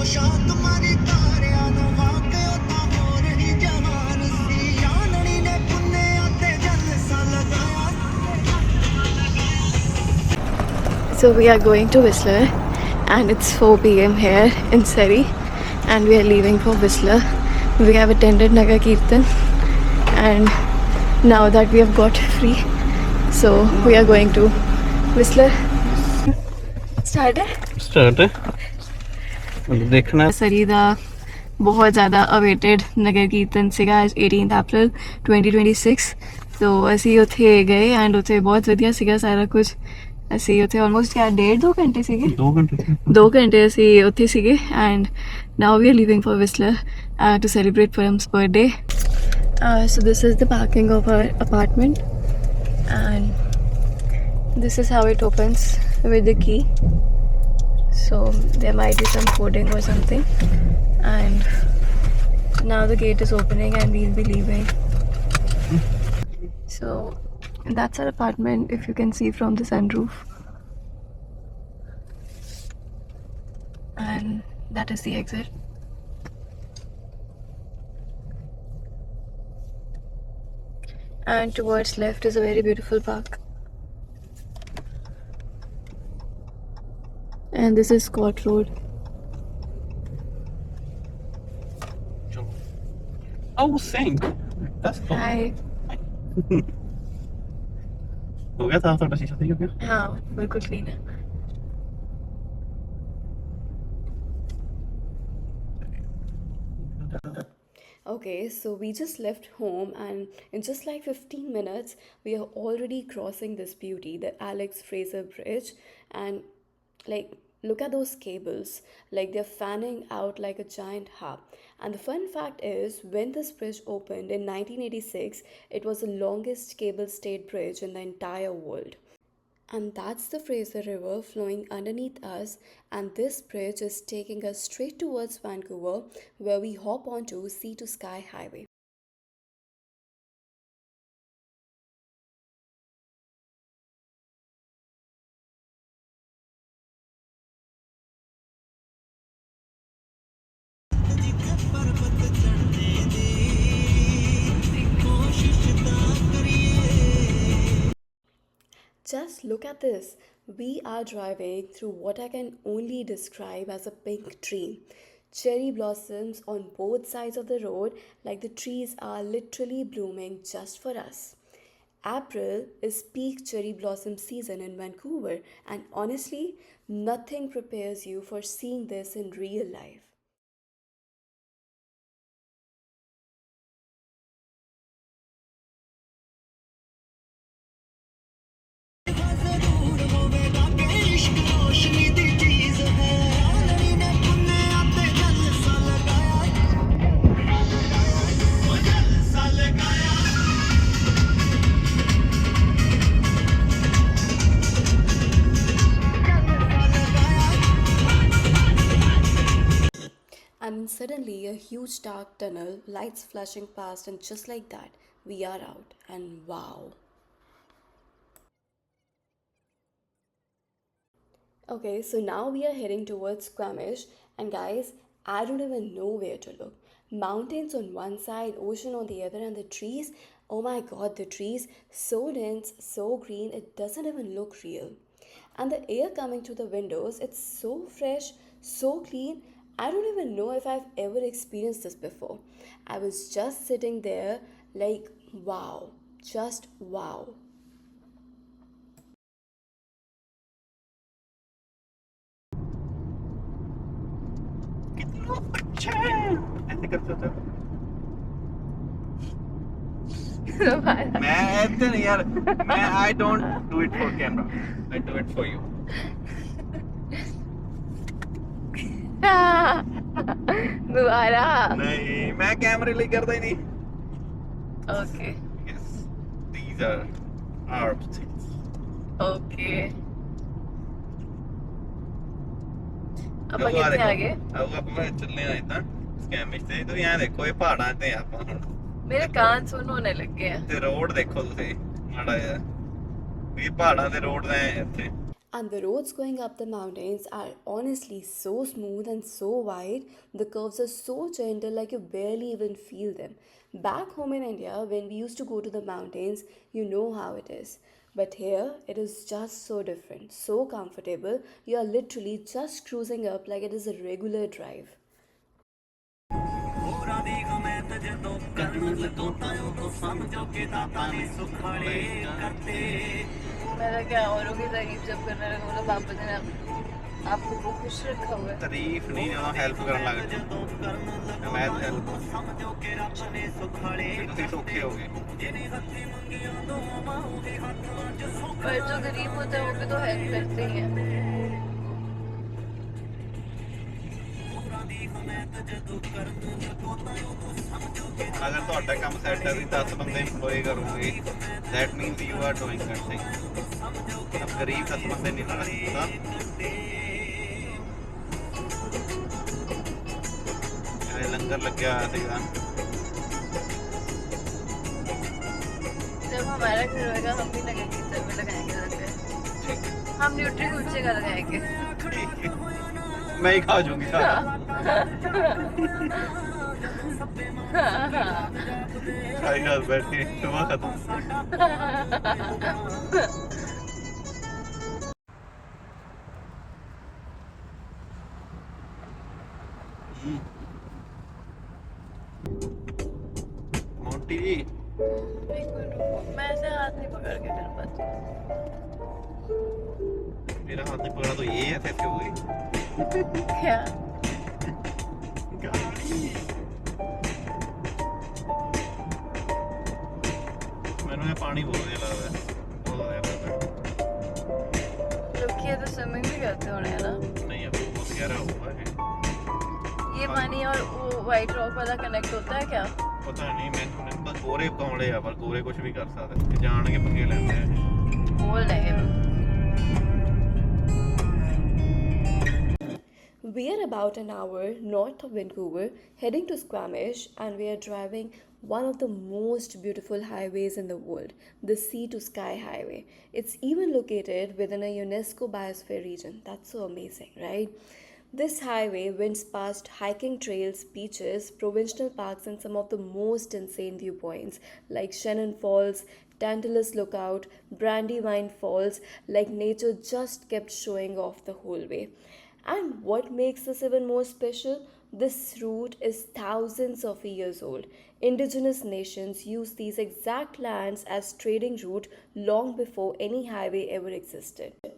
So we are going to Whistler and it's 4 p.m. here in Surrey and we are leaving for Whistler. We have attended Nagar Kirtan and now that we have got free, so we are going to Whistler. Start है देखना सरी दा बहुत ज़्यादा awaited नगर कीर्तन ਸੀਗਾ 18 अप्रैल 2026 तो ਅਸੀਂ ਉੱਥੇ ਗਏ ਐਂਡ ਉੱਥੇ ਬਹੁਤ ਵਧੀਆ ਸੀਗਾ ਸਾਰਾ ਕੁਝ ਅਸੀਂ ਉੱਥੇ ਆਲਮੋਸਟ ਕਿਆ 1.5-2 ਘੰਟੇ ਸੀਗੇ 2 ਘੰਟੇ ਅਸੀਂ ਉੱਥੇ ਸੀਗੇ and now we are leaving for Whistler to celebrate Param's birthday so this is the parking of our apartment and this is how it opens with the key. So there might be some coding or something and now the gate is opening and we'll be leaving. So that's our apartment if you can see from the sunroof and that is the exit. And towards left is a very beautiful park. And this is Scott Road. Oh, sink. That's cool. Hi. हो गया था थोड़ा शीशा ठीक हो गया हाँ बिल्कुल क्लीन है. Okay, so we just left home and in just like 15 minutes we are already crossing this beauty, the Alex Fraser Bridge, and like look at those cables, like they're fanning out like a giant harp. And the fun fact is, when this bridge opened in 1986, it was the longest cable stayed bridge in the entire world. And that's the Fraser River flowing underneath us, and this bridge is taking us straight towards Vancouver, where we hop onto Sea to Sky Highway. Just look at this. We are driving through what I can only describe as a pink dream. Cherry blossoms on both sides of the road, like the trees are literally blooming just for us. April is peak cherry blossom season in Vancouver, and honestly, nothing prepares you for seeing this in real life. And suddenly, a huge dark tunnel, lights flashing past, and just like that, we are out. And wow. Okay, so now we are heading towards Squamish, and guys, I don't even know where to look. Mountains on one side, ocean on the other, and the trees. Oh my god, the trees, so dense, so green, it doesn't even look real. And the air coming to the windows, it's so fresh, so clean. I don't even know if I've ever experienced this before. I was just sitting there like, wow, just wow. I don't do it for camera. I do it for you. दोबारा नहीं मैं कैमरे लिए करता ही नहीं. Okay. Yes, these are our things. Okay. ਆਪਾਂ ਕਿੱਥੇ ਆ ਗਏ? ਆਪਾਂ ਚੱਲੇ ਆ ਇਦਾਂ ਸਕੈਮਿਸ਼ ਤੇ. ਤੁਸੀਂ ਐਂ ਦੇਖੋ ਇਹ ਪਹਾੜਾਂ ਤੇ ਆਪਾਂ ਹੁਣ ਮੇਰੇ ਕਾਨ ਸੁਣ ਹੋਣੇ ਲੱਗੇ ਆ ਤੇ ਰੋਡ ਦੇਖੋ ਤੁਸੀਂ ਮਾੜਾ ਜਿਹਾ ਵੀ ਪਹਾੜਾਂ ਦੇ ਰੋਡ ਨੇ ਇੱਥੇ. And the roads going up the mountains are honestly so smooth and so wide. The curves are so gentle, like you barely even feel them. Back home in India, when we used to go to the mountains, you know how it is. But here, it is just so different, so comfortable. You are literally just cruising up like it is a regular drive. ਹੋਰਾਂ ਦੀ ਹਮੈਤ ਜਦੋਂ ਕਰਨ ਲੱਗੋ ਤਾਂ ਉਦੋਂ ਸਮਝੋ ਕਿ ਦਾਤਾ ਨੇ ਸੁਖਾਲੇ ਕਰਤੇ मेरा क्या औरों की तारीफ जब करने लगा बोला बाबा जी ने आपको वो खुश रखा हुआ है। ਤਾਰੀਫ ਨਹੀਂ ਜਦੋਂ ਹੈਲਪ ਕਰਨ ਲੱਗ ਜਾ ਜਦੋਂ ਕਰਨ ਲੱਗੋ ਮੈਂ ਹੈਲਪ ਸਮਝੋ ਕਿ ਰੱਬ ਨੇ ਸੁਖਾਲੇ ਕਿੰਨੇ ਸੌਖੇ ਹੋ ਗਏ ਜਿਹਨੇ ਹੱਥੀ ਮੰਗੀਆਂ ਦੋਵਾਂ ਉਹਦੇ ਹੱਥ ਅੱਜ ਸੁਖ पर जो गरीब होते हैं वो भी तो हेल्प करते ही हैं। ਹੋਰਾਂ ਦੀ ਹਮੈਤ ਜਦੋਂ ਕਰਨ ਲੱਗੋ ਤਾਂ ਉਦੋਂ ਸਮਝੋ ਕਿ ਅਗਰ ਤੁਹਾਡਾ ਕੰਮ ਸੈੱਟ ਹੈ ਤੁਸੀਂ 10 ਬੰਦੇ ਇੰਪਲੋਏ ਕਰੋਗੇ that means you are doing that thing ਅਬ ਗਰੀਬ 10 ਬੰਦੇ ਨਹੀਂ ਨਾ ਰੱਖਦਾ ਇਹ ਲੰਗਰ ਲੱਗਿਆ ਹੋਇਆ ਸੀਗਾ जब हमारा घर होगा हम भी नगर कीर्तन में लगाएंगे लंगर। हम न्यूट्री कुलचे का लगाएंगे। ठीक है मैं ही खा जाऊंगी खाई खा बैठ के सुबह खत्म मोंटी जी एक मिनट रुको, मैं ऐसे हाथ नहीं पकड़ के कर पाती। मेरा हाथ नहीं पकड़ा तो ये है कैसे हो गई क्या मैंने पानी बहुत ज्यादा लग रहा है बहुत ज्यादा लोग ये तो स्विमिंग भी करते होने हैं ना। नहीं अभी बहुत गहरा हुआ है ये पानी और वो वाइट रॉक वाला कनेक्ट होता है क्या? पता नहीं मैं बस गोरे कौड़े आ पर गोरे कुछ भी कर सकते जान के पंगे लेते हैं बोल रहे We are about an hour north of Vancouver, heading to Squamish, and we are driving one of the most beautiful highways in the world, the Sea to Sky Highway. It's even located within a UNESCO biosphere region. That's so amazing, right? This highway winds past hiking trails, beaches, provincial parks, and some of the most insane viewpoints like Shannon Falls, Tantalus Lookout, Brandywine Falls, like nature just kept showing off the whole way. And what makes this even more special? This route is thousands of years old. Indigenous nations used these exact lands as trading route long before any highway ever existed.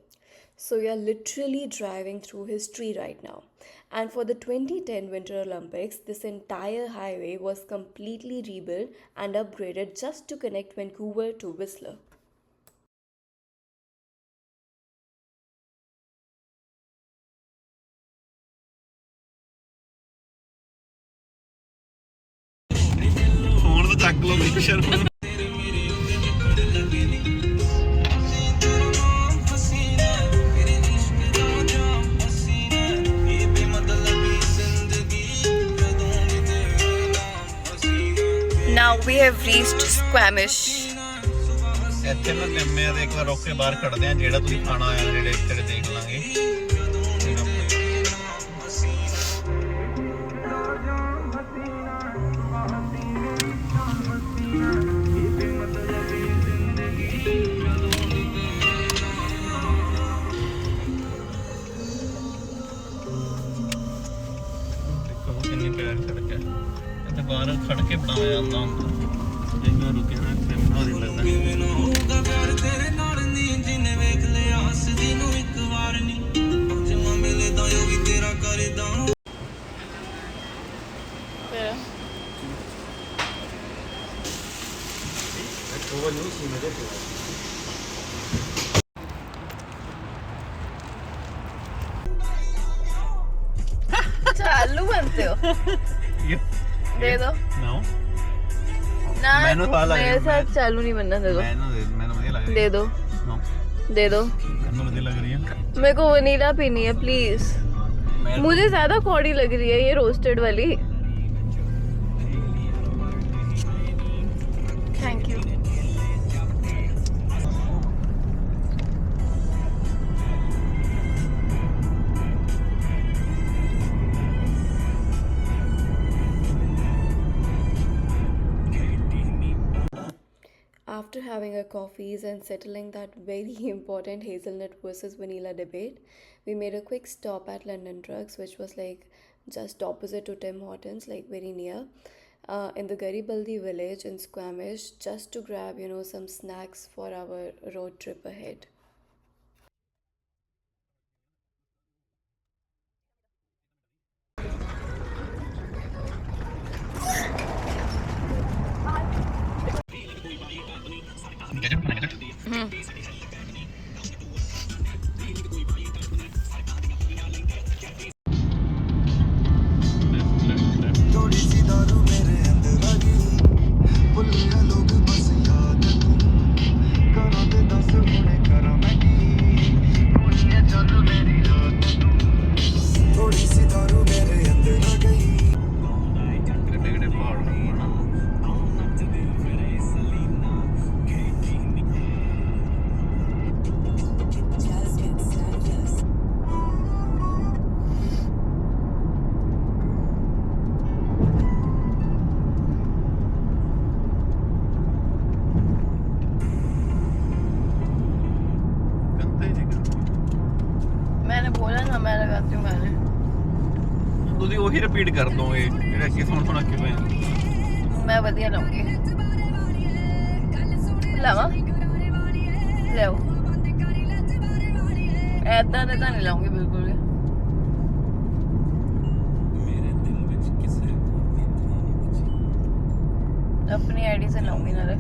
So we are literally driving through history right now. And for the 2010 Winter Olympics, this entire highway was completely rebuilt and upgraded just to connect Vancouver to Whistler. Phone तो चक लो picture Now we have reached Squamish. ਇੱਥੇ ਨਾ ਕੰਮੇ ਆ ਦੇਖ ਲਾ ਰੋਕ ਕੇ ਬਾਹਰ ਖੜਦੇ ਆ ਜਿਹੜਾ ਤੁਸੀਂ ਖਾਣਾ ਆਇਆ ਜਿਹੜੇ ਇੱਥੇ ਦੇਖ ਲਾਂਗੇ ਦੇਖੋ ਕਿੰਨੀ ਪਿਆਰੀ ਸੜਕ ਹੈ ਇੱਥੇ ਬਾਹਰ ਖੜ ਕੇ ਬਣਾਇਆ ਜਾਂਦਾ ਹੁੰਦਾ ਜੇ ਮੈਂ ਰੁਕਿਆ ਨਾ ਇੱਥੇ ਮੈਨੂੰ ਨਹੀਂ ਲੱਗਦਾ ਹੋਊਗਾ ਪਿਆਰ ਤੇਰੇ ਨਾਲ ਨੀ ਜਿਨੇ ਵੇਖ ਲਿਆ ਹੱਸਦੀ ਨੂੰ ਇੱਕ ਵਾਰ ਨੀ ਜਮਾ ਮਿਲਦਾ ਉਹ ਵੀ ਤੇਰਾ ਕਰਦਾ चालू बनते हो दे दो नो ना मैंने तो लग मेरे साथ चालू नहीं बनना दे दो मैंने मुझे लग रही दे दो नो दे दो मैंने मुझे लग रही है मेरे को वनीला पीनी है प्लीज मुझे ज्यादा कौड़ी लग रही है ये रोस्टेड वाली thank you After having our coffees and settling that very important hazelnut versus vanilla debate, we made a quick stop at London Drugs, which was like just opposite to Tim Hortons, like very near, in the Garibaldi village in Squamish, just to grab, some snacks for our road trip ahead. थोड़ी सी दारू मेरे अंदर आ गई भुल्लिया लोग बस याद तू करा दे दस हुणे करा मैं की कुड़ियां चल मेरी रात तू थोड़ी सी दारू मेरे अंदर आ गई ਕਿੱਡੇ ਕਿੱਡੇ ਪਹਾੜ ਹੋਣ ਨਾ ਗੰਦੇ ਜਿਹੇ मैंने बोला ना मैं लगाती हूँ गाने। ਤੁਸੀਂ ਉਹੀ ਰਿਪੀਟ ਕਰ ਦੋਗੇ ਜਿਹੜੇ ਅੱਗੇ ਸੁਣ ਅੱਗੇ ਪਏ मैं वधिया लाऊंगी। लावा ले ऐदा तो नहीं लाऊंगी बिल्कुल भी। अपनी आईडी से लाऊंगी ना रे,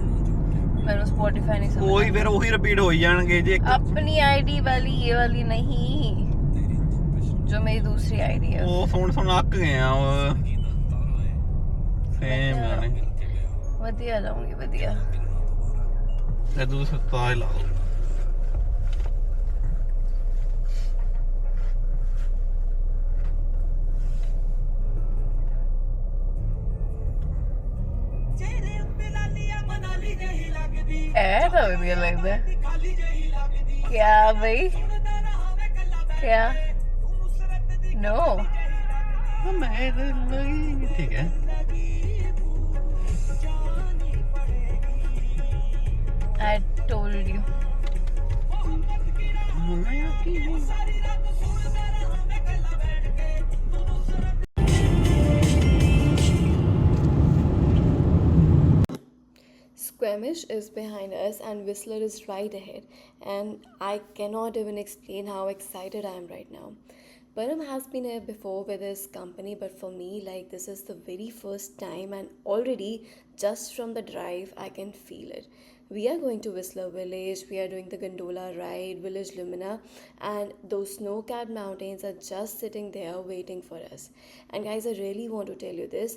मैंने स्पॉटिफाई नहीं समझ। ਉਹੀ ਫਿਰ ਉਹੀ ਰਿਪੀਟ ਹੋਈ ਜਾਣਗੇ ਜੇ अपनी आईडी वाली, ये वाली नहीं, जो मेरी दूसरी आईडी है। ਉਹ ਸੁਣ ਅੱਕ ਗਏ ਆ ਉਹ ਸੇਮ ਨੇ वधिया लाऊंगी वधिया। ਤੇ ਦੂਸਰਾ ਤਾਜ ਲਾ ਲਓ ऐ तो वधिया लगदा है। क्या भाई क्या? नो ਮੈਂ ਤੇ ਲੱਗੀ ਠੀਕ ਹੈ I told you. Squamish is behind us and Whistler is right ahead, and I cannot even explain how excited I am right now. Param has been here before with his company, but for me, like, this is the very first time, and already just from the drive I can feel it. We are going to Whistler Village, we are doing the gondola ride, Village Lumina, and those snow-capped mountains are just sitting there waiting for us. And guys, I really want to tell you this,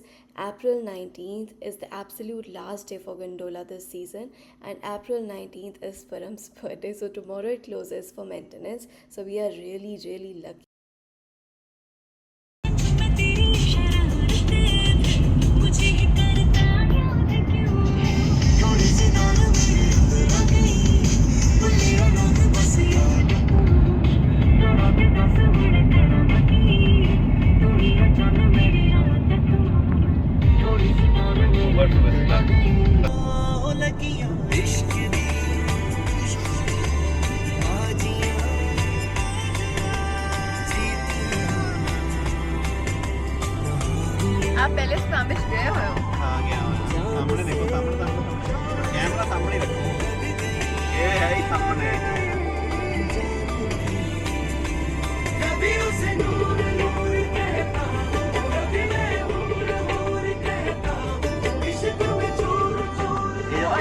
April 19th is the absolute last day for gondola this season, and April 19th is Param's birthday, so tomorrow it closes for maintenance, so we are really lucky. आप पहले स्पैमिश गए हो? आ गया सामने देखो सामने camera सामने रखो ये है ही सामने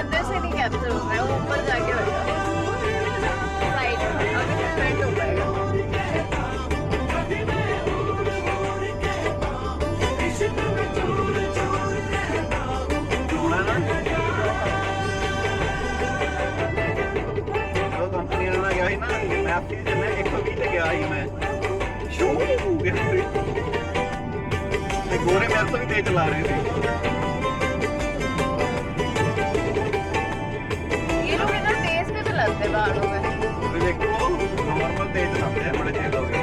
अंदर से नहीं कैप्चर हो रहा है, वो ऊपर जाके होगा साइड में, अभी फ्रंट हो पाएगा। गोरे मेरे तो भी तेज चला रहे थे ये लोग इतना तेज क्यों चलाते हैं पहाड़ों में? देखो नॉर्मल तेज चलाते हैं बड़े तेज हो गए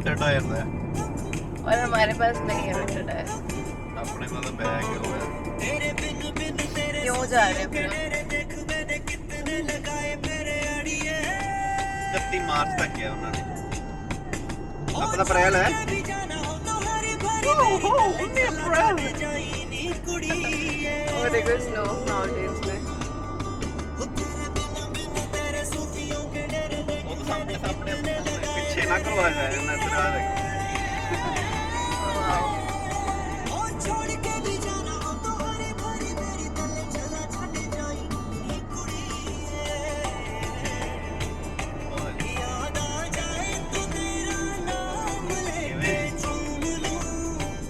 सेट आ जाता है और हमारे पास नहीं है विंटर टायर। अपने को तो बैग होया क्यों जा रहे हैं फिर? 31 मार्च तक किया उन्होंने। अपना अप्रैल है और देखो स्नो माउंटेन्स में। वो तो सामने सामने पीछे ना करवा जाए नजर आ रही वाओ।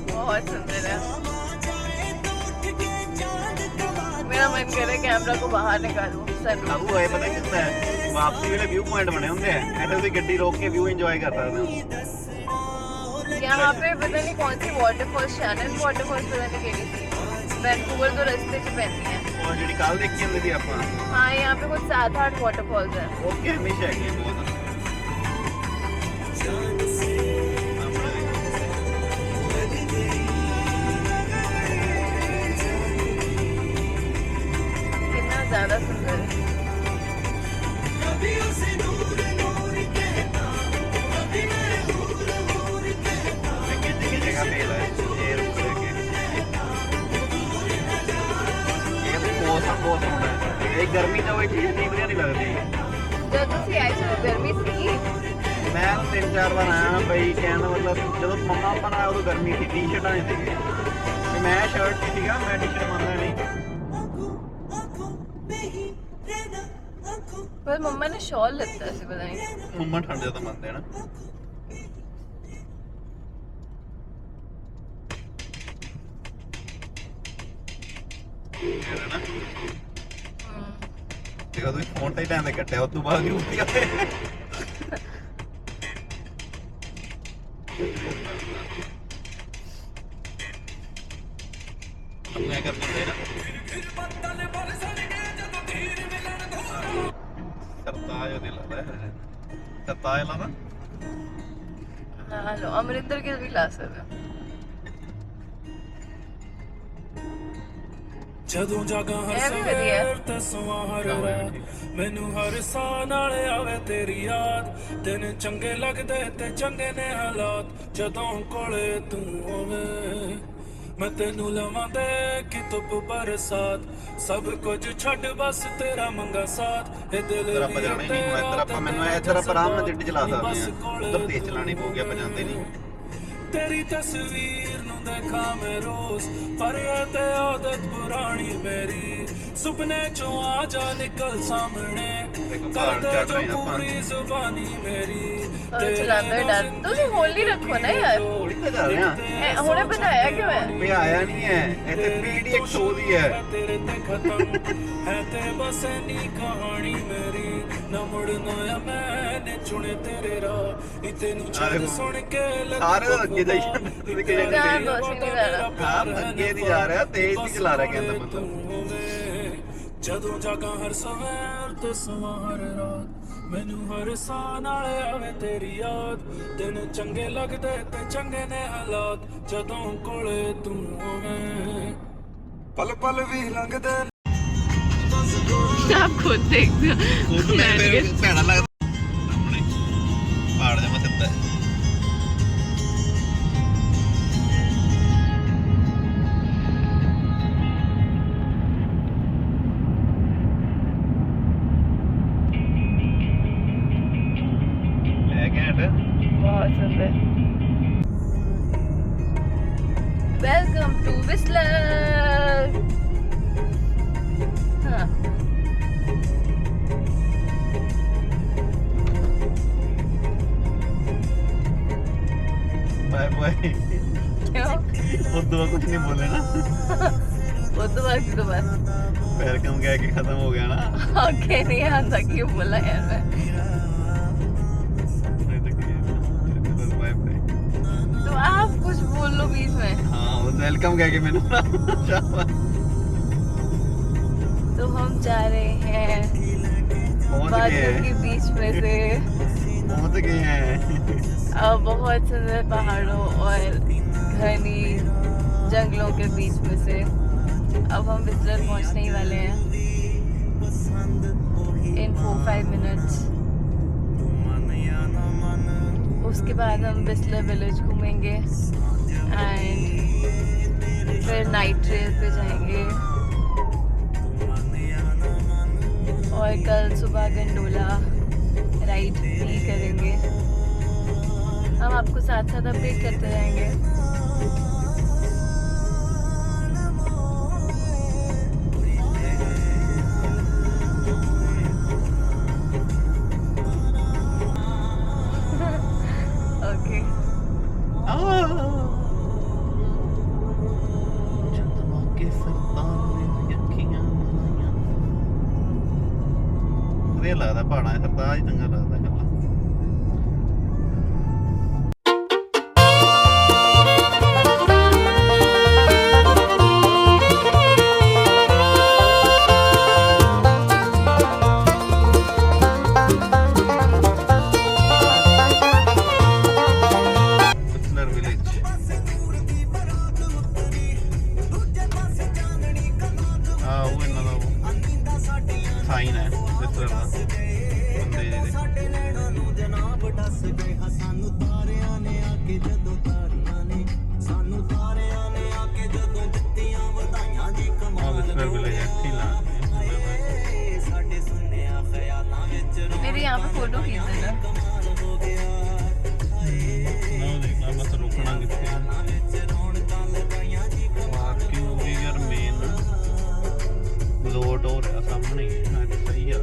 बहुत सुंदर है। मेरा मन कर रहा है कैमरा को बाहर निकालूं सनरूफ अब वो है पता कितना है वापसी वाले व्यू पॉइंट बने होंगे ऐसे उसी गड्डी रोक के व्यू एंजॉय कर सकते हो। यहाँ पे पता नहीं कौन सी वाटरफॉल, शैनन वाटरफॉल पता नहीं केड़ी थी। वैंकूवर तो रास्ते च पैंदी है। और ਜਿਹੜੀ ਕੱਲ ਦੇਖੀ ਹੁੰਦੀ ਸੀ ਆਪਾਂ हाँ यहाँ पे कुछ 7-8 वाटरफॉल्स हैं। ओके हमेशा है ये बहुत कितना ज्यादा सुंदर है। जगह पे है ये रुक के ये मौसम बहुत होना है ये गर्मी तो कोई चीज नहीं बढ़िया नहीं लगती जब तुसी आए थे गर्मी थी। मैं 3-4 बार आया भाई कहने का मतलब जब मम्मा पापा आया उਦੋਂ गर्मी थी टी-शर्टां नहीं थी ਤੇ ਮੈਂ ਸ਼ਰਟ ਨਹੀਂ ਸੀਗਾ ਮੈਂ टी-शर्ट ਮੰਨਦਾ नहीं पर मम्मा ने शॉल लेता सी पता नहीं। ਮੰਮਾ ਠੰਡ ਜ਼ਿਆਦਾ ਮੰਨਦੇ ਨਾ ਦੇਖੋ ਤੁਸੀਂ ਫੋਨ ਤੇ ਟਾਈਮ ਤੇ ਕੱਟਿਆ ਉਸ ਤੋਂ ਬਾਅਦ ਵੀ ਉੱਠ ਗਿਆ मैं कर सकते ना करताज दिल है करताज लाना हाँ लो अमरिंदर के भी ला सकते हो। ਜਦੋਂ ਜਾਗਾ ਹਰ ਇਹ ਵੀ ਵਧੀਆ ਹੈ। ਸਵੇਰ ਤੇ ਸੁਆਂ ਹਰ ਰਾਤ ਮੈਨੂੰ ਹਰ ਸਾਹ ਨਾਲ ਆਵੇ ਤੇਰੀ ਯਾਦ ਦਿਨ ਚੰਗੇ ਲੱਗਦੇ ਤੇ ਚੰਗੇ ਨੇ ਹਾਲਾਤ ਜਦੋਂ ਕੋਲੇ ਤੂੰ ਹੋਵੇ ਮੈਂ ਤੈਨੂੰ ਲਵਾਂ ਦੇ ਕਿ ਧੁੱਪ ਬਰਸਾਤ ਸਭ ਕੁਝ ਛੱਡ ਬਸ ਤੇਰਾ ਮੰਗਾ ਸਾਥ ਇਹ ਦਿਲ इधर आप जाना ही नहीं हुआ इधर आप मैंने इधर आप आराम ਨਾਲ ਗੱਡੀ ਚਲਾ ਸਕਦੇ ਆ ਉਧਰ ਤੇਜ਼ ਚਲਾਣੀ ਪਊਗੀ ਆਪਾਂ ਜਾਂਦੇ ਨਹੀਂ तेरी तस्वीर नु देखा मैं रोज पर ये ते आदत पुरानी मेरी सुपने चो आ जा निकल सामने कर दे जो पूरी जुबानी मेरी और चलाते हुए डर तुसी होली रखो ना यार। ਥੋੜੀ ਤੇ ਜਾ ਰਹੇ ਆ हुणे बताया क्यों है? ਵੀ ਆਇਆ ਨਹੀਂ ਹੈ ਇੱਥੇ ਪੀਡੀ 100 ਦੀ ਹੈ तेरे ते खत्म है ते बस नी कहानी मेरी ना मुड़ना मैंने चुने तेरे राह नी तेनू छड़ सुन के ਸਾਰੇ ਦਾ ਅੱਗੇ ਜਾਈ ਜਾਂਦੇ ਕਿ जान दो सी नहीं जा रहा। ਹਾਂ ਅੱਗੇ ਦੀ ਜਾ ਰਿਹਾ ਤੇਜ਼ ਦੀ ਚਲਾ ਰਿਹਾ ਕਹਿੰਦਾ ਮਤਲਬ ਜਦੋਂ ਜਾਗਾ ਹਰ ਸਵੇਰ ਤੇ ਸੁਆਂ ਹਰ ਰਾਤ ਮੈਨੂੰ ਹਰ ਸਾਹ ਨਾਲ ਆਵੇ ਤੇਰੀ ਯਾਦ ਦਿਨ ਚੰਗੇ ਲੱਗਦੇ ਤੇ ਚੰਗੇ ਨੇ ਹਾਲਾਤ ਜਦੋਂ ਕੋਲੇ ਤੂੰ ਹੋਵੇਂ ਪਲ ਪਲ ਵੀ ਲੰਘਦੇ आप खुद देखते हो। ਭੈੜਾ ਲੱਗਦਾ ਸਾਹਮਣੇ ਪਹਾੜ ਜਮਾ ਸਿੱਧਾ ਹੈ ਘੈਂਟ बहुत सुंदर। Welcome to Whistler. हाँ ਬਾਏ ਬਾਏ क्यों? ਉਦੋਂ ਕੁਝ ਨਹੀਂ ਬੋਲੇ ਨਾ वो तो बाकी तो बस ਵੈਲਕਮ ਕਹਿ ਕੇ ਖਤਮ ਹੋ ਗਿਆ ਨਾ आगे नहीं आता क्यों बोला यार मैं। ਬਾਏ ਬਾਏ तो आप कुछ बोल लो बीच में। हाँ वो वेलकम कह के मैंने तो हम जा रहे हैं पहुंच गए बादलों हैं के बीच में से पहुंच गए हैं। बहुत सुंदर पहाड़ों और घनी जंगलों के बीच में से अब हम बिस्लर पहुंचने ही वाले हैं इन 4-5 मिनट्स। उसके बाद हम बिस्लर विलेज घूमेंगे एंड फिर नाइट ट्रेल पे जाएंगे और कल सुबह गंडोला राइड भी करेंगे। हम आपको साथ साथ अपडेट करते रहेंगे। ओके ਵਧੀਆ ਲੱਗਦਾ ਪਹਾੜਾਂ 'ਚ ਸਰਤਾਜ ਚੰਗਾ ਲੱਗਦਾ ਗੱਲਾਂ। ਬਿਸਲਰ ਵਿਲੇਜ ਆ ਉਹ ਇਹਨਾਂ ਦਾ ਸਾਈਨ ਹੈ ਬਿਸਲਰ ਦਾ ਬੰਦੇ ਜਿਹਦੇ। ਆ ਬਿਸਲਰ ਵਿਲੇਜ ਇੱਥੇ ਹੀ ਲਾ मेरे यहाँ पे फोटो खींच देना। ਨਾ ਦੇਖਣਾ ਬਸ ਰੁਕਣਾ ਕਿੱਥੇ ਆ। ਪਾਰਕਿੰਗ ਵੀ ਯਾਰ ਮੇਨ ਲੋਡ ਹੋ ਰਿਹਾ ਸਾਹਮਣੇ ਹੀ ਹੈ। ਅੱਜ ਸਹੀ ਆ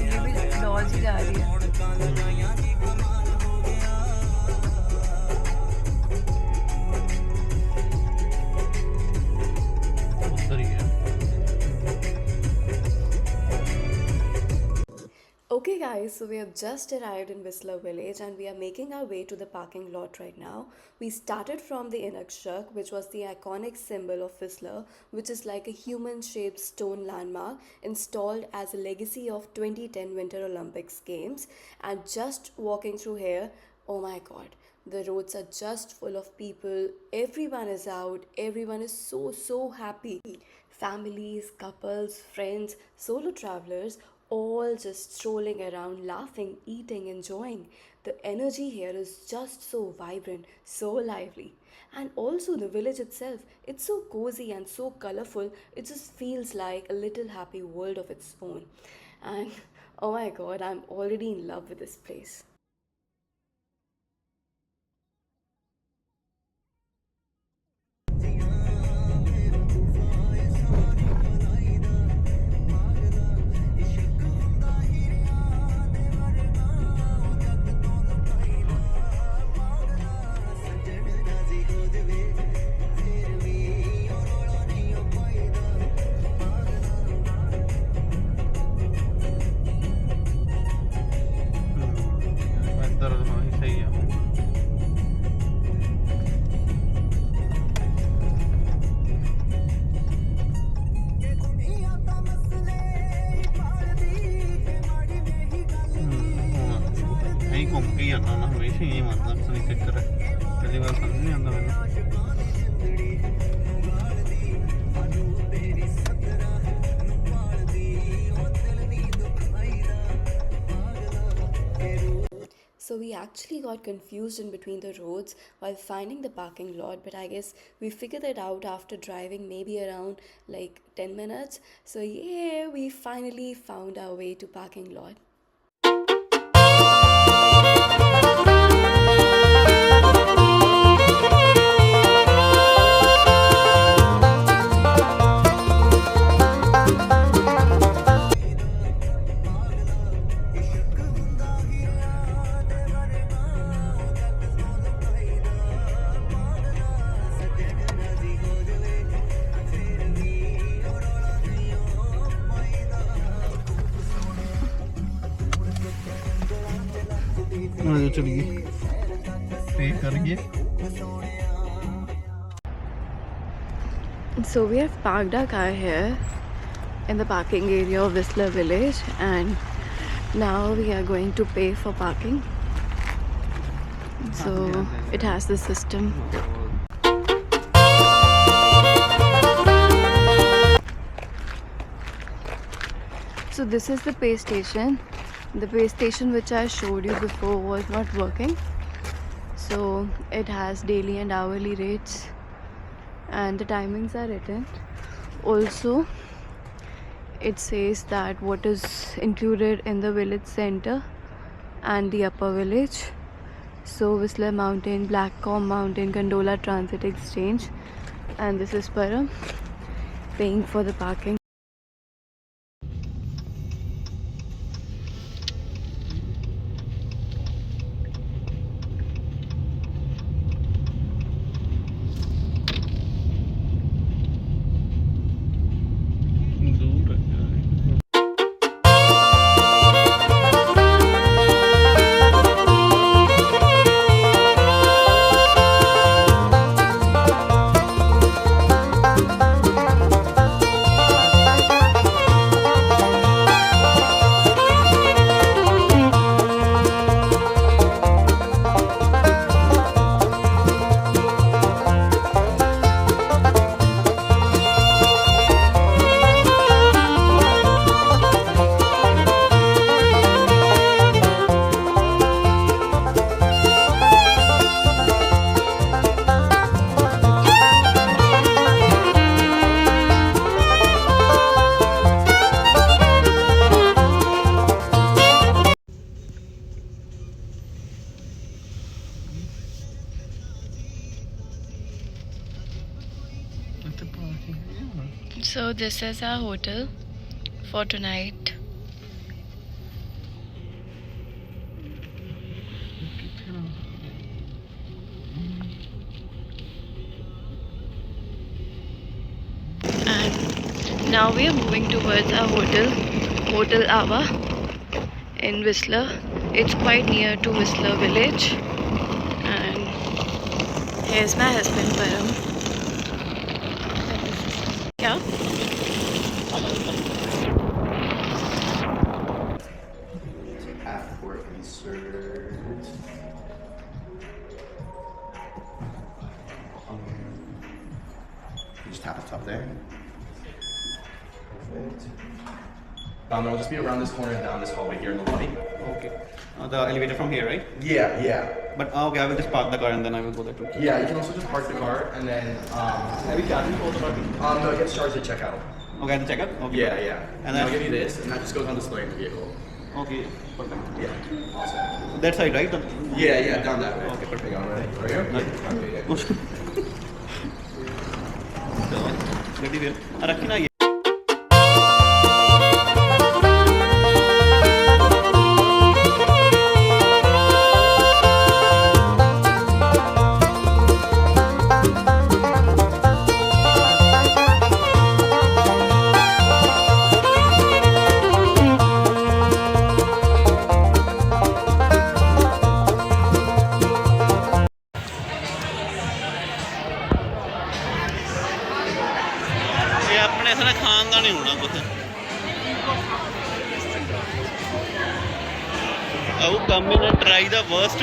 ये भी लॉज ही जा रही है। ਉੱਧਰ ਹੀ ਹੈ। Okay guys, so we have just arrived in Whistler village and we are making our way to the parking lot right now. We started from the Inukshuk, which was the iconic symbol of Whistler, which is like a human shaped stone landmark installed as a legacy of 2010 Winter Olympics Games. And just walking through here, oh my god, the roads are just full of people. Everyone is out, everyone is so happy. Families, couples, friends, solo travelers, all just strolling around, laughing, eating, enjoying. The energy here is just so vibrant, so lively. And also the village itself, it's so cozy and so colorful, it just feels like a little happy world of its own. And oh my god, I'm already in love with this place. ਇੱਧਰ ਹਾਂ ਸਹੀ ਆ। ਨਹੀਂ ਘੁੰਮ ਕੇ ਆਉਣਾ ਨਾ ਹਮੇਸ਼ਾ ਹੀ ਮਤਲਬ ਸਹੀ ਚੱਕਰ ਹੈ। ਪਹਿਲੀ ਵਾਰ ਸਮਝ ਨਹੀਂ ਆਉਂਦਾ ਮੈਨੂੰ। So so we actually got confused in between the roads while finding the parking lot, but I guess we figured it out after driving maybe around like 10 minutes. So yeah, we finally found our way to parking lot. चलिए पे करिए. So we have parked our car here in the parking area of Whistler Village, and now we are going to pay for parking. So it has the system. So this is the pay station. The pay station which I showed you before was not working. So it has daily and hourly rates, and the timings are written. Also, it says that what is included in the village center and the upper village. So Whistler Mountain, Blackcomb Mountain, Gondola Transit Exchange, and this is Param paying for the parking. So this is our hotel for tonight. And now we are moving towards our hotel, Hotel Ava in Whistler. It's quite near to Whistler Village. And here's my husband Param. Yeah. Passport insert. You just tap the top there. Perfect. It'll just be around this corner and down this hallway here in the lobby. Okay. The elevator from here, right? Yeah. But okay, I will just park the car and then I will go there too. Yeah, you can also just park the car and then have you gotten for the parking? No, it gets charged at checkout. Okay, at the checkout? Okay. Yeah. And I'll then give you this, and that just goes on display in the vehicle. Okay, perfect. Yeah. Awesome. That side, right? Yeah, down that way. Okay, perfect. All right. Are you? Okay. Ready there. रखी ना ये. अपने सारा खानदान ही होना कुछ अब कम इन try the worst